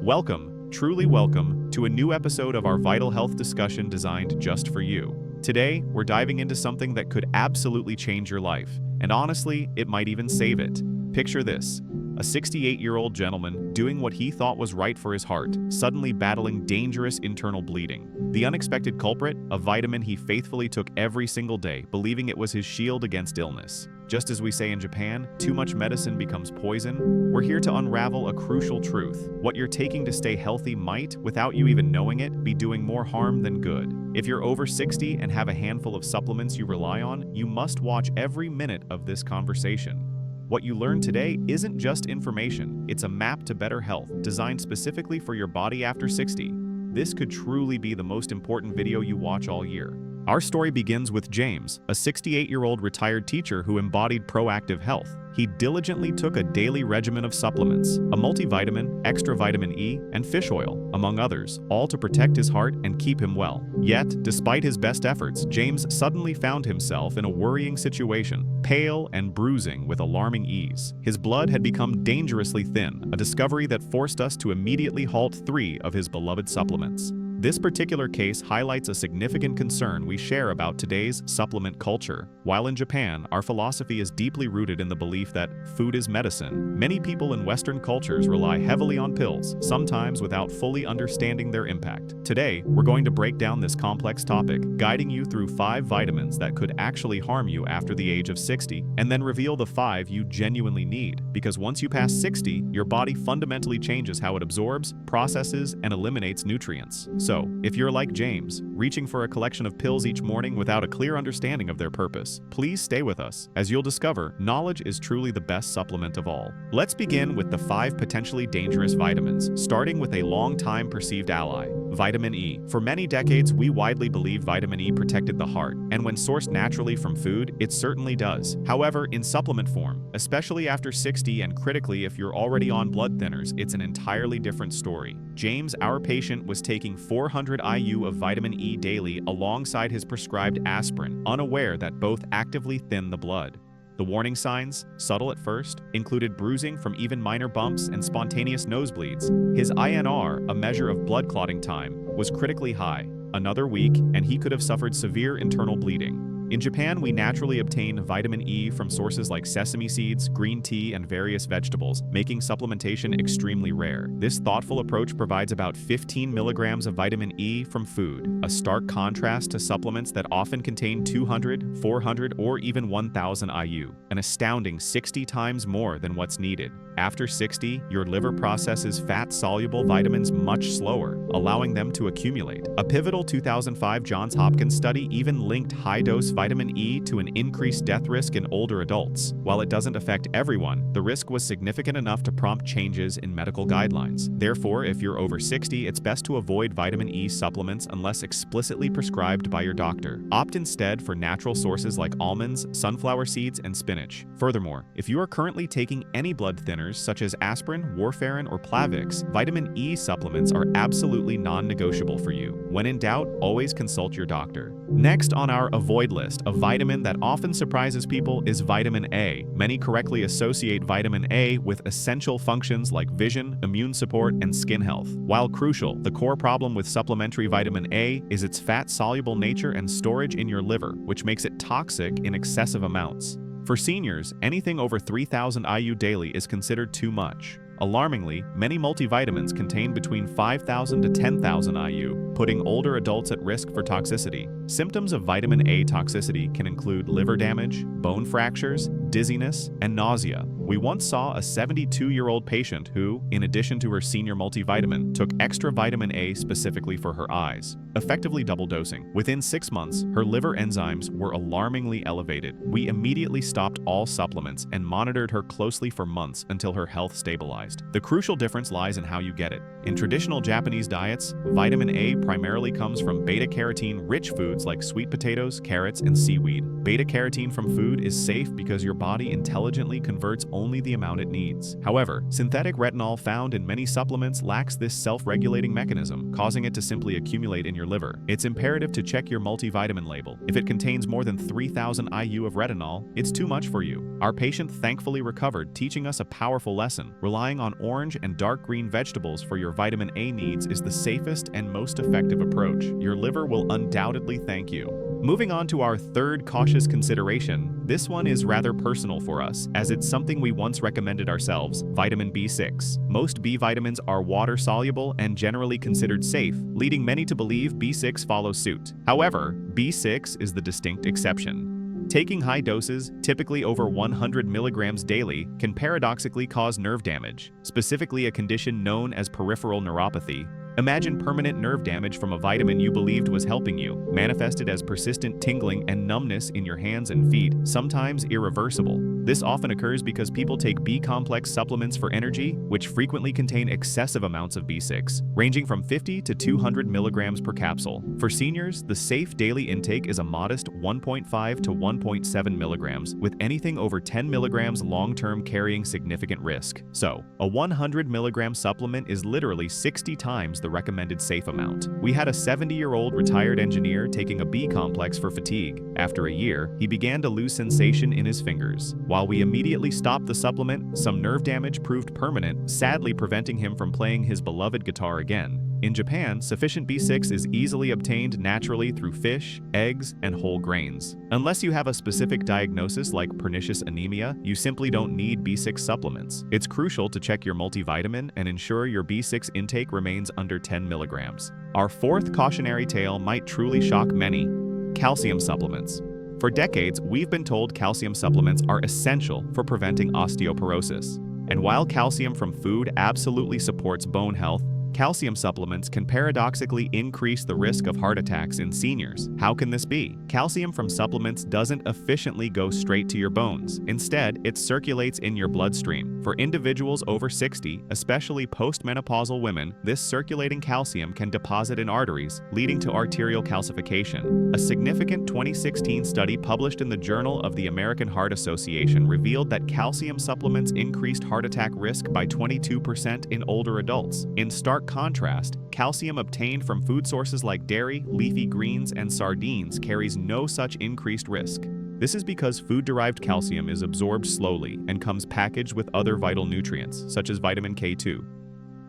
Welcome, truly welcome, to a new episode of our vital health discussion designed just for you. Today, we're diving into something that could absolutely change your life, and honestly, it might even save it. Picture this: a 68-year-old gentleman doing what he thought was right for his heart, suddenly battling dangerous internal bleeding. The unexpected culprit, a vitamin he faithfully took every single day, believing it was his shield against illness. Just as we say in Japan, too much medicine becomes poison, we're here to unravel a crucial truth. What you're taking to stay healthy might, without you even knowing it, be doing more harm than good. If you're over 60 and have a handful of supplements you rely on, you must watch every minute of this conversation. What you learn today isn't just information, it's a map to better health, designed specifically for your body after 60. This could truly be the most important video you watch all year. Our story begins with James, a 68-year-old retired teacher who embodied proactive health. He diligently took a daily regimen of supplements, a multivitamin, extra vitamin E, and fish oil, among others, all to protect his heart and keep him well. Yet, despite his best efforts, James suddenly found himself in a worrying situation, pale and bruising with alarming ease. His blood had become dangerously thin, a discovery that forced us to immediately halt 3 of his beloved supplements. This particular case highlights a significant concern we share about today's supplement culture. While in Japan, our philosophy is deeply rooted in the belief that food is medicine, many people in Western cultures rely heavily on pills, sometimes without fully understanding their impact. Today, we're going to break down this complex topic, guiding you through 5 vitamins that could actually harm you after the age of 60, and then reveal the 5 you genuinely need. Because once you pass 60, your body fundamentally changes how it absorbs, processes, and eliminates nutrients. So, if you're like James, reaching for a collection of pills each morning without a clear understanding of their purpose, please stay with us, as you'll discover knowledge is truly the best supplement of all. Let's begin with the 5 potentially dangerous vitamins, starting with a long-time perceived ally, vitamin E. For many decades, we widely believed vitamin E protected the heart, and when sourced naturally from food, it certainly does. However, in supplement form, especially after 60 and critically if you're already on blood thinners, it's an entirely different story. James, our patient, was taking 400 IU of vitamin E daily alongside his prescribed aspirin, unaware that both actively thin the blood. The warning signs, subtle at first, included bruising from even minor bumps and spontaneous nosebleeds. His INR, a measure of blood clotting time, was critically high. Another week, and he could have suffered severe internal bleeding. In Japan, we naturally obtain vitamin E from sources like sesame seeds, green tea, and various vegetables, making supplementation extremely rare. This thoughtful approach provides about 15 milligrams of vitamin E from food, a stark contrast to supplements that often contain 200, 400, or even 1,000 IU, an astounding 60 times more than what's needed. After 60, your liver processes fat-soluble vitamins much slower, allowing them to accumulate. A pivotal 2005 Johns Hopkins study even linked high-dose vitamin E to an increased death risk in older adults. While it doesn't affect everyone, the risk was significant enough to prompt changes in medical guidelines. Therefore, if you're over 60, it's best to avoid vitamin E supplements unless explicitly prescribed by your doctor. Opt instead for natural sources like almonds, sunflower seeds, and spinach. Furthermore, if you are currently taking any blood thinners such as aspirin, warfarin, or Plavix, vitamin E supplements are absolutely non-negotiable for you. When in doubt, always consult your doctor. Next on our avoid list, a vitamin that often surprises people is vitamin A. Many correctly associate vitamin A with essential functions like vision, immune support, and skin health. While crucial, the core problem with supplementary vitamin A is its fat-soluble nature and storage in your liver, which makes it toxic in excessive amounts. For seniors, anything over 3,000 IU daily is considered too much. Alarmingly, many multivitamins contain between 5,000 to 10,000 IU, putting older adults at risk for toxicity. Symptoms of vitamin A toxicity can include liver damage, bone fractures, dizziness, and nausea. We once saw a 72-year-old patient who, in addition to her senior multivitamin, took extra vitamin A specifically for her eyes, effectively double dosing. Within 6 months, her liver enzymes were alarmingly elevated. We immediately stopped all supplements and monitored her closely for months until her health stabilized. The crucial difference lies in how you get it. In traditional Japanese diets, vitamin A primarily comes from beta-carotene-rich foods like sweet potatoes, carrots, and seaweed. Beta-carotene from food is safe because your body intelligently converts only the amount it needs. However, synthetic retinol found in many supplements lacks this self-regulating mechanism, causing it to simply accumulate in your liver. It's imperative to check your multivitamin label. If it contains more than 3,000 IU of retinol, it's too much for you. Our patient thankfully recovered, teaching us a powerful lesson. Relying on orange and dark green vegetables for your vitamin A needs is the safest and most effective approach. Your liver will undoubtedly thank you. Moving on to our third cautious consideration, this one is rather personal for us, as it's something we once recommended ourselves: vitamin B6. Most B vitamins are water-soluble and generally considered safe, leading many to believe B6 follows suit. However, B6 is the distinct exception. Taking high doses, typically over 100 milligrams daily, can paradoxically cause nerve damage, specifically a condition known as peripheral neuropathy. Imagine permanent nerve damage from a vitamin you believed was helping you, manifested as persistent tingling and numbness in your hands and feet, sometimes irreversible. This often occurs because people take B-complex supplements for energy, which frequently contain excessive amounts of B6, ranging from 50 to 200 milligrams per capsule. For seniors, the safe daily intake is a modest 1.5 to 1.7 milligrams, with anything over 10 milligrams long-term carrying significant risk. So, a 100 milligram supplement is literally 60 times the recommended safe amount. We had a 70-year-old retired engineer taking a B-complex for fatigue. After a year, he began to lose sensation in his fingers. While we immediately stopped the supplement, some nerve damage proved permanent, sadly preventing him from playing his beloved guitar again. In Japan, sufficient B6 is easily obtained naturally through fish, eggs, and whole grains. Unless you have a specific diagnosis like pernicious anemia, you simply don't need B6 supplements. It's crucial to check your multivitamin and ensure your B6 intake remains under 10 milligrams. Our fourth cautionary tale might truly shock many: calcium supplements. For decades, we've been told calcium supplements are essential for preventing osteoporosis. And while calcium from food absolutely supports bone health, calcium supplements can paradoxically increase the risk of heart attacks in seniors. How can this be? Calcium from supplements doesn't efficiently go straight to your bones. Instead, it circulates in your bloodstream. For individuals over 60, especially postmenopausal women, this circulating calcium can deposit in arteries, leading to arterial calcification. A significant 2016 study published in the Journal of the American Heart Association revealed that calcium supplements increased heart attack risk by 22% in older adults. In stark contrast, calcium obtained from food sources like dairy, leafy greens, and sardines carries no such increased risk. This is because food-derived calcium is absorbed slowly and comes packaged with other vital nutrients, such as vitamin K2.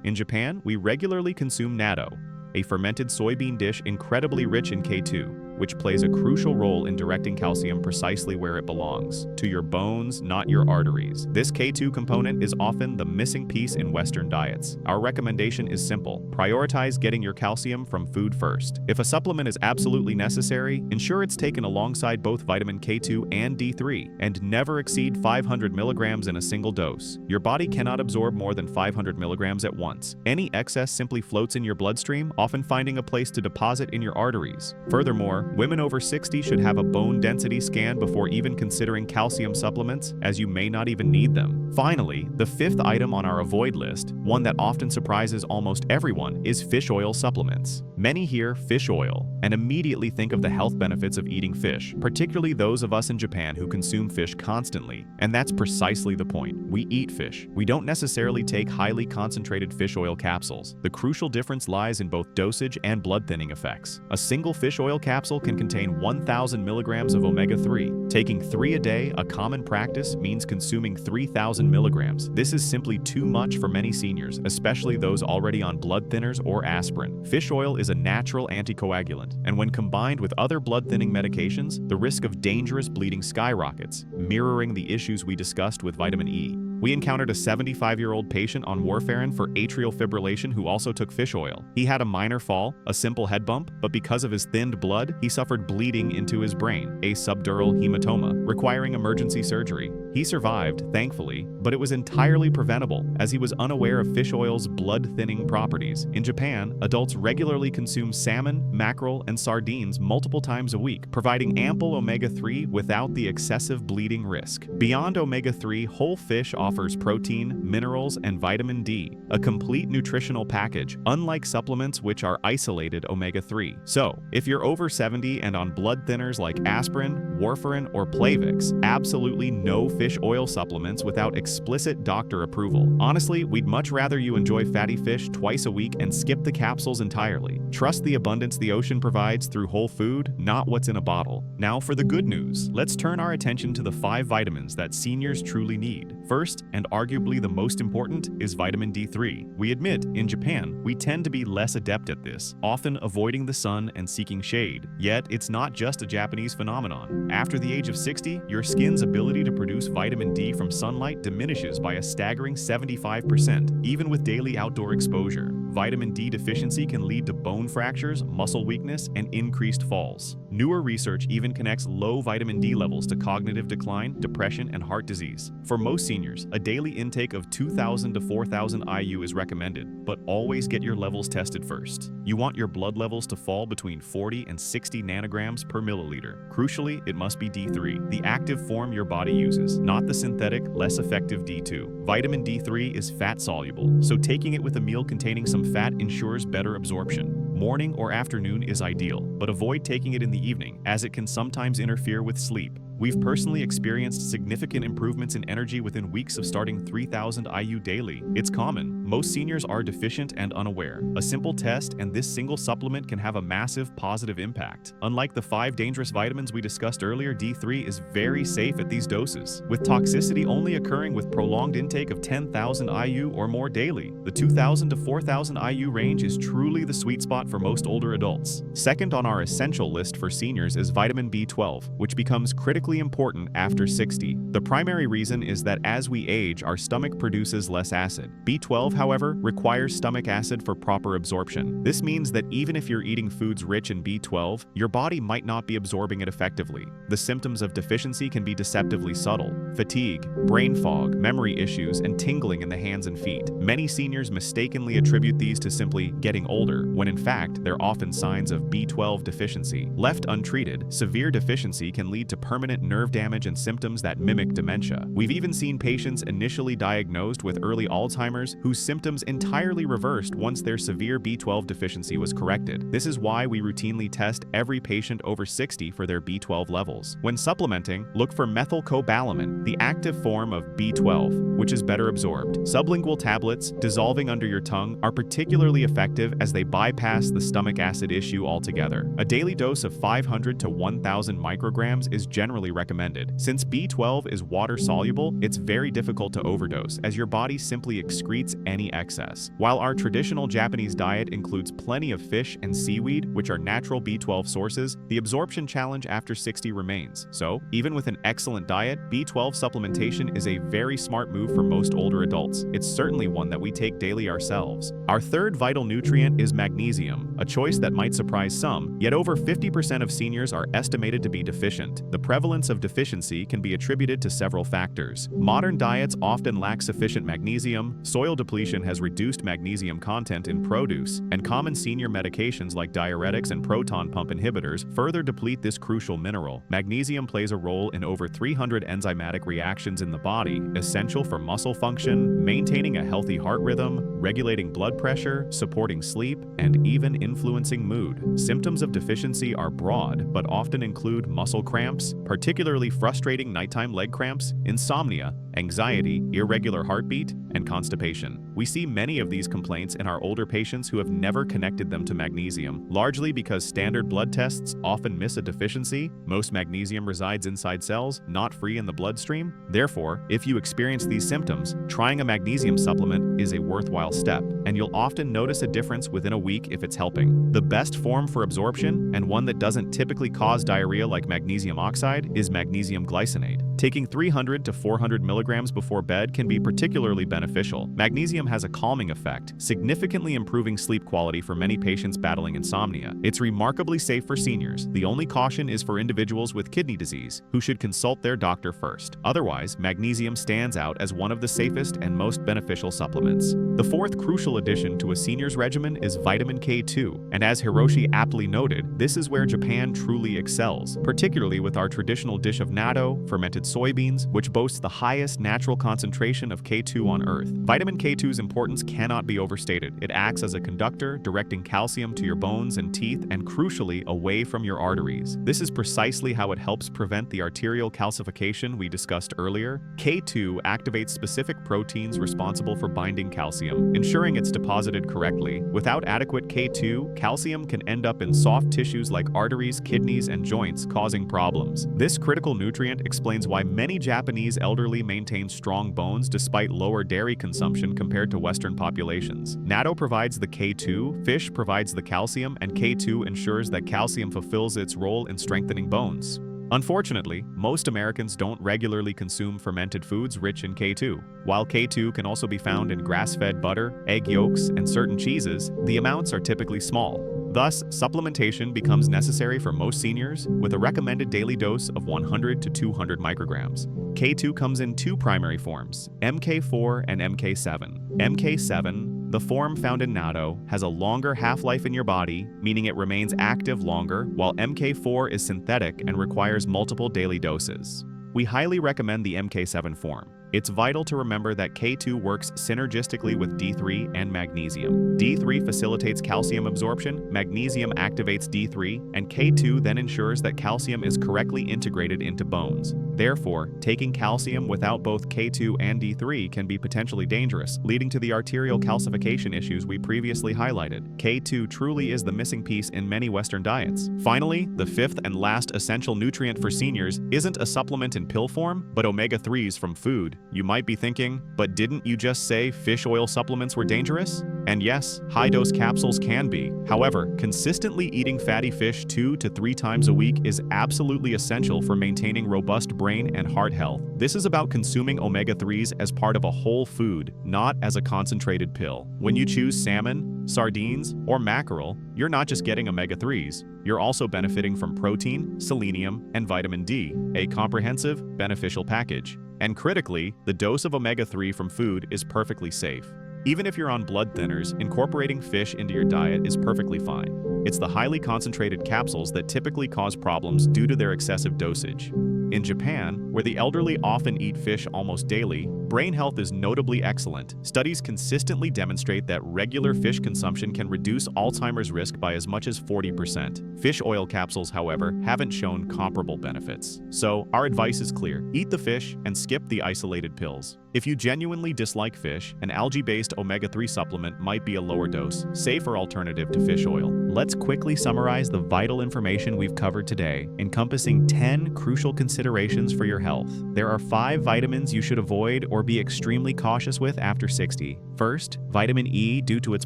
In Japan, we regularly consume natto, a fermented soybean dish incredibly rich in K2, which plays a crucial role in directing calcium precisely where it belongs, to your bones, not your arteries. This K2 component is often the missing piece in Western diets. Our recommendation is simple: prioritize getting your calcium from food first. If a supplement is absolutely necessary, ensure it's taken alongside both vitamin K2 and D3, and never exceed 500 milligrams in a single dose. Your body cannot absorb more than 500 milligrams at once. Any excess simply floats in your bloodstream, often finding a place to deposit in your arteries. Furthermore, women over 60 should have a bone density scan before even considering calcium supplements, as you may not even need them. Finally, the fifth item on our avoid list, one that often surprises almost everyone, is fish oil supplements. Many hear fish oil and immediately think of the health benefits of eating fish, particularly those of us in Japan who consume fish constantly. And that's precisely the point. We eat fish. We don't necessarily take highly concentrated fish oil capsules. The crucial difference lies in both dosage and blood thinning effects. A single fish oil capsule can contain 1,000 milligrams of omega-3. Taking 3 a day, a common practice, means consuming 3,000 milligrams. This is simply too much for many seniors, especially those already on blood thinners or aspirin. Fish oil is a natural anticoagulant, and when combined with other blood-thinning medications, the risk of dangerous bleeding skyrockets, mirroring the issues we discussed with vitamin E. We encountered a 75-year-old patient on warfarin for atrial fibrillation who also took fish oil. He had a minor fall, a simple head bump, but because of his thinned blood, he suffered bleeding into his brain, a subdural hematoma, requiring emergency surgery. He survived, thankfully, but it was entirely preventable, as he was unaware of fish oil's blood-thinning properties. In Japan, adults regularly consume salmon, mackerel, and sardines multiple times a week, providing ample omega-3 without the excessive bleeding risk. Beyond omega-3, whole fish offer offers protein, minerals, and vitamin D, a complete nutritional package, unlike supplements which are isolated omega-3. So, if you're over 70 and on blood thinners like aspirin, warfarin, or Plavix, absolutely no fish oil supplements without explicit doctor approval. Honestly, we'd much rather you enjoy fatty fish twice a week and skip the capsules entirely. Trust the abundance the ocean provides through whole food, not what's in a bottle. Now for the good news. Let's turn our attention to the 5 vitamins that seniors truly need. First, and arguably the most important, is vitamin D3. We admit, in Japan, we tend to be less adept at this, often avoiding the sun and seeking shade. Yet, it's not just a Japanese phenomenon. After the age of 60, your skin's ability to produce vitamin D from sunlight diminishes by a staggering 75%, even with daily outdoor exposure. Vitamin D deficiency can lead to bone fractures, muscle weakness, and increased falls. Newer research even connects low vitamin D levels to cognitive decline, depression, and heart disease. For most seniors, a daily intake of 2,000 to 4,000 IU is recommended, but always get your levels tested first. You want your blood levels to fall between 40 and 60 nanograms per milliliter. Crucially, it must be D3, the active form your body uses, not the synthetic, less effective D2. Vitamin D3 is fat-soluble, so taking it with a meal containing some fat ensures better absorption. Morning or afternoon is ideal, but avoid taking it in the evening, as it can sometimes interfere with sleep. We've personally experienced significant improvements in energy within weeks of starting 3,000 IU daily. It's common. Most seniors are deficient and unaware. A simple test and this single supplement can have a massive positive impact. Unlike the 5 dangerous vitamins we discussed earlier, D3 is very safe at these doses, with toxicity only occurring with prolonged intake of 10,000 IU or more daily. The 2,000 to 4,000 IU range is truly the sweet spot for most older adults. Second on our essential list for seniors is vitamin B12, which becomes critically important after 60. The primary reason is that as we age, our stomach produces less acid. B12, however, requires stomach acid for proper absorption. This means that even if you're eating foods rich in B12, your body might not be absorbing it effectively. The symptoms of deficiency can be deceptively subtle: fatigue, brain fog, memory issues, and tingling in the hands and feet. Many seniors mistakenly attribute these to simply getting older, when in fact, they're often signs of B12 deficiency. Left untreated, severe deficiency can lead to permanent nerve damage and symptoms that mimic dementia. We've even seen patients initially diagnosed with early Alzheimer's whose symptoms entirely reversed once their severe B12 deficiency was corrected. This is why we routinely test every patient over 60 for their B12 levels. When supplementing, look for methylcobalamin, the active form of B12, which is better absorbed. Sublingual tablets, dissolving under your tongue, are particularly effective as they bypass the stomach acid issue altogether. A daily dose of 500 to 1,000 micrograms is generally recommended. Since B12 is water-soluble, it's very difficult to overdose, as your body simply excretes any excess. While our traditional Japanese diet includes plenty of fish and seaweed, which are natural B12 sources, the absorption challenge after 60 remains. So, even with an excellent diet, B12 supplementation is a very smart move for most older adults. It's certainly one that we take daily ourselves. Our third vital nutrient is magnesium, a choice that might surprise some, yet over 50% of seniors are estimated to be deficient. The prevalence of deficiency can be attributed to several factors. Modern diets often lack sufficient magnesium, soil depletion has reduced magnesium content in produce, and common senior medications like diuretics and proton pump inhibitors further deplete this crucial mineral. Magnesium plays a role in over 300 enzymatic reactions in the body, essential for muscle function, maintaining a healthy heart rhythm, regulating blood pressure, supporting sleep, and even influencing mood. Symptoms of deficiency are broad, but often include muscle cramps, particularly frustrating nighttime leg cramps, insomnia, anxiety, irregular heartbeat, and constipation. We see many of these complaints in our older patients who have never connected them to magnesium, largely because standard blood tests often miss a deficiency. Most magnesium resides inside cells, not free in the bloodstream. Therefore, if you experience these symptoms, trying a magnesium supplement is a worthwhile step, and you'll often notice a difference within a week if it's helping. The best form for absorption, and one that doesn't typically cause diarrhea like magnesium oxide, is magnesium glycinate. Taking 300 to 400 milligrams before bed can be particularly beneficial. Magnesium has a calming effect, significantly improving sleep quality for many patients battling insomnia. It's remarkably safe for seniors. The only caution is for individuals with kidney disease, who should consult their doctor first. Otherwise, magnesium stands out as one of the safest and most beneficial supplements. The fourth crucial addition to a senior's regimen is vitamin K2, and as Hiroshi aptly noted, this is where Japan truly excels, particularly with our traditional dish of natto, fermented fermented soybeans, which boasts the highest natural concentration of K2 on Earth. Vitamin K2's importance cannot be overstated. It acts as a conductor, directing calcium to your bones and teeth and, crucially, away from your arteries. This is precisely how it helps prevent the arterial calcification we discussed earlier. K2 activates specific proteins responsible for binding calcium, ensuring it's deposited correctly. Without adequate K2, calcium can end up in soft tissues like arteries, kidneys, and joints, causing problems. This critical nutrient explains why many Japanese elderly maintain strong bones despite lower dairy consumption compared to Western populations. Natto provides the K2, fish provides the calcium, and K2 ensures that calcium fulfills its role in strengthening bones. Unfortunately, most Americans don't regularly consume fermented foods rich in K2. While K2 can also be found in grass-fed butter, egg yolks, and certain cheeses, the amounts are typically small. Thus, supplementation becomes necessary for most seniors with a recommended daily dose of 100 to 200 micrograms. K2 comes in two primary forms, MK4 and MK7. MK7, the form found in natto, has a longer half-life in your body, meaning it remains active longer, while MK4 is synthetic and requires multiple daily doses. We highly recommend the MK7 form. It's vital to remember that K2 works synergistically with D3 and magnesium. D3 facilitates calcium absorption, magnesium activates D3, and K2 then ensures that calcium is correctly integrated into bones. Therefore, taking calcium without both K2 and D3 can be potentially dangerous, leading to the arterial calcification issues we previously highlighted. K2 truly is the missing piece in many Western diets. Finally, the fifth and last essential nutrient for seniors isn't a supplement in pill form, but omega-3s from food. You might be thinking, but didn't you just say fish oil supplements were dangerous? And yes, high-dose capsules can be. However, consistently eating fatty fish 2 to 3 times a week is absolutely essential for maintaining robust brain and heart health. This is about consuming omega-3s as part of a whole food, not as a concentrated pill. When you choose salmon, sardines, or mackerel, you're not just getting omega-3s. You're also benefiting from protein, selenium, and vitamin D, a comprehensive, beneficial package. And critically, the dose of omega-3 from food is perfectly safe. Even if you're on blood thinners, incorporating fish into your diet is perfectly fine. It's the highly concentrated capsules that typically cause problems due to their excessive dosage. In Japan, where the elderly often eat fish almost daily, brain health is notably excellent. Studies consistently demonstrate that regular fish consumption can reduce Alzheimer's risk by as much as 40%. Fish oil capsules, however, haven't shown comparable benefits. So, our advice is clear. Eat the fish and skip the isolated pills. If you genuinely dislike fish, an algae-based omega-3 supplement might be a lower dose, safer alternative to fish oil. Let's quickly summarize the vital information we've covered today, encompassing 10 crucial considerations for your health. There are 5 vitamins you should avoid or be extremely cautious with after 60. First, vitamin E due to its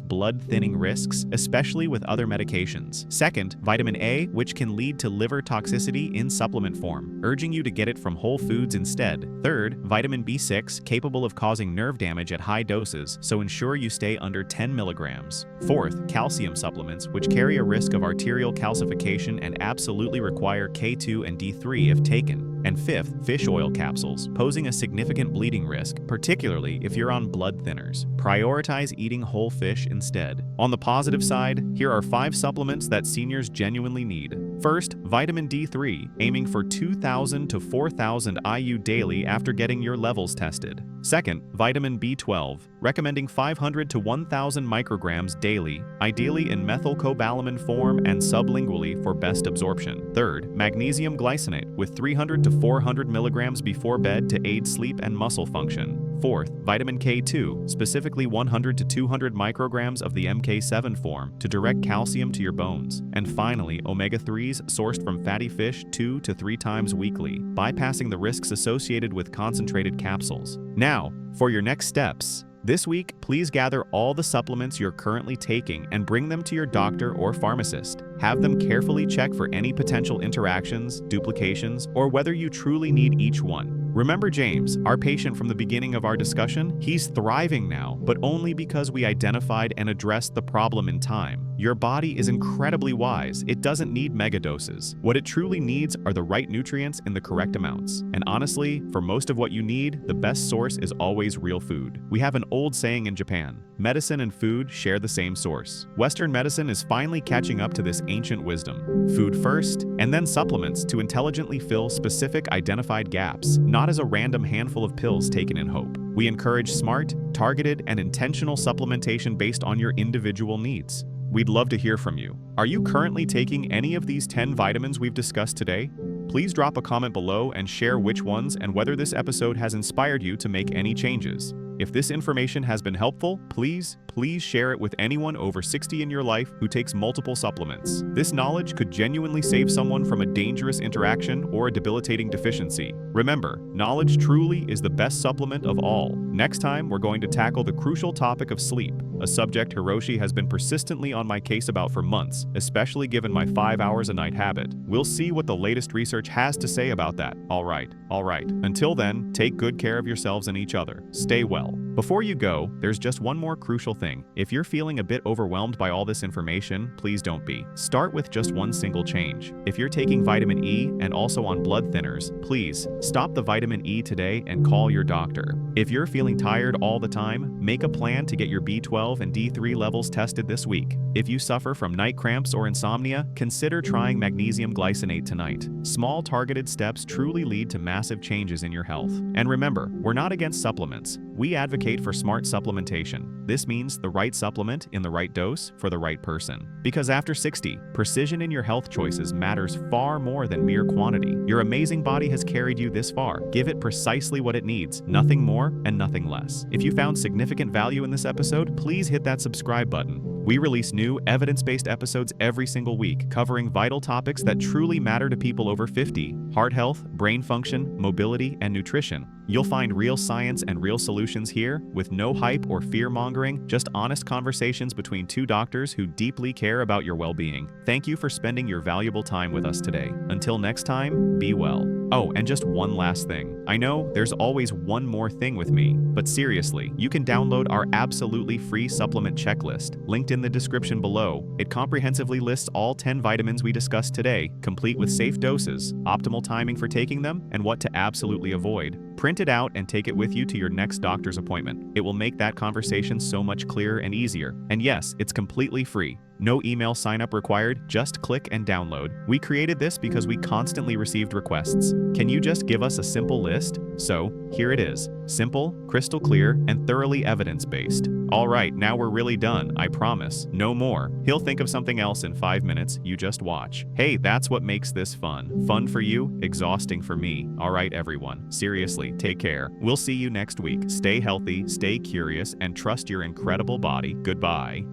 blood-thinning risks, especially with other medications. Second, vitamin A, which can lead to liver toxicity in supplement form, urging you to get it from whole foods instead. Third, vitamin B6, capable of causing nerve damage at high doses, so ensure you stay under 10 milligrams. Fourth, calcium supplements, which carry a risk of arterial calcification and absolutely require K2 and D3 if taken. And fifth, fish oil capsules, posing a significant bleeding risk, particularly if you're on blood thinners. Prioritize eating whole fish instead. On the positive side, here are 5 supplements that seniors genuinely need. First, vitamin D3, aiming for 2,000 to 4,000 IU daily after getting your levels tested. Second, vitamin B12, recommending 500 to 1,000 micrograms daily, ideally in methylcobalamin form and sublingually for best absorption. Third, magnesium glycinate, with 300 to 400 milligrams before bed to aid sleep and muscle function. Fourth, vitamin K2, specifically 100 to 200 micrograms of the MK7 form to direct calcium to your bones. And finally, omega-3s sourced from fatty fish 2 to 3 times weekly, bypassing the risks associated with concentrated capsules. Now, for your next steps. This week, please gather all the supplements you're currently taking and bring them to your doctor or pharmacist. Have them carefully check for any potential interactions, duplications, or whether you truly need each one. Remember James, our patient from the beginning of our discussion? He's thriving now, but only because we identified and addressed the problem in time. Your body is incredibly wise. It doesn't need mega doses. What it truly needs are the right nutrients in the correct amounts. And honestly, for most of what you need, the best source is always real food. We have an old saying in Japan: medicine and food share the same source. Western medicine is finally catching up to this ancient wisdom. Food first, and then supplements to intelligently fill specific identified gaps, not as a random handful of pills taken in hope. We encourage smart, targeted, and intentional supplementation based on your individual needs. We'd love to hear from you. Are you currently taking any of these 10 vitamins we've discussed today? Please drop a comment below and share which ones and whether this episode has inspired you to make any changes. If this information has been helpful, please share it with anyone over 60 in your life who takes multiple supplements. This knowledge could genuinely save someone from a dangerous interaction or a debilitating deficiency. Remember, knowledge truly is the best supplement of all. Next time, we're going to tackle the crucial topic of sleep, a subject Hiroshi has been persistently on my case about for months, especially given my 5 hours a night habit. We'll see what the latest research has to say about that. All right. Until then, take good care of yourselves and each other. Stay well. Before you go, there's just one more crucial thing. If you're feeling a bit overwhelmed by all this information, please don't be. Start with just one single change. If you're taking vitamin E and also on blood thinners, please stop the vitamin E today and call your doctor. If you're feeling tired all the time, make a plan to get your B12 and D3 levels tested this week. If you suffer from night cramps or insomnia, consider trying magnesium glycinate tonight. Small targeted steps truly lead to massive changes in your health. And remember, we're not against supplements. We advocate for smart supplementation. This means the right supplement in the right dose for the right person. Because after 60, precision in your health choices matters far more than mere quantity. Your amazing body has carried you this far. Give it precisely what it needs, nothing more and nothing less. If you found significant value in this episode, please hit that subscribe button. We release new, evidence-based episodes every single week, covering vital topics that truly matter to people over 50: heart health, brain function, mobility, and nutrition. You'll find real science and real solutions here, with no hype or fear-mongering, just honest conversations between two doctors who deeply care about your well-being. Thank you for spending your valuable time with us today. Until next time, be well. Oh, and just one last thing. I know there's always one more thing with me, but seriously, you can download our absolutely free supplement checklist, linked in the description below. It comprehensively lists all 10 vitamins we discussed today, complete with safe doses, optimal timing for taking them, and what to absolutely avoid. Print it out and take it with you to your next doctor's appointment. It will make that conversation so much clearer and easier. And yes, it's completely free. No email sign-up required, just click and download. We created this because we constantly received requests. Can you just give us a simple list? So, here it is. Simple, crystal clear, and thoroughly evidence-based. All right, now we're really done, I promise. No more. He'll think of something else in 5 minutes, you just watch. Hey, that's what makes this fun. Fun for you, exhausting for me. All right, everyone. Seriously, take care. We'll see you next week. Stay healthy, stay curious, and trust your incredible body. Goodbye.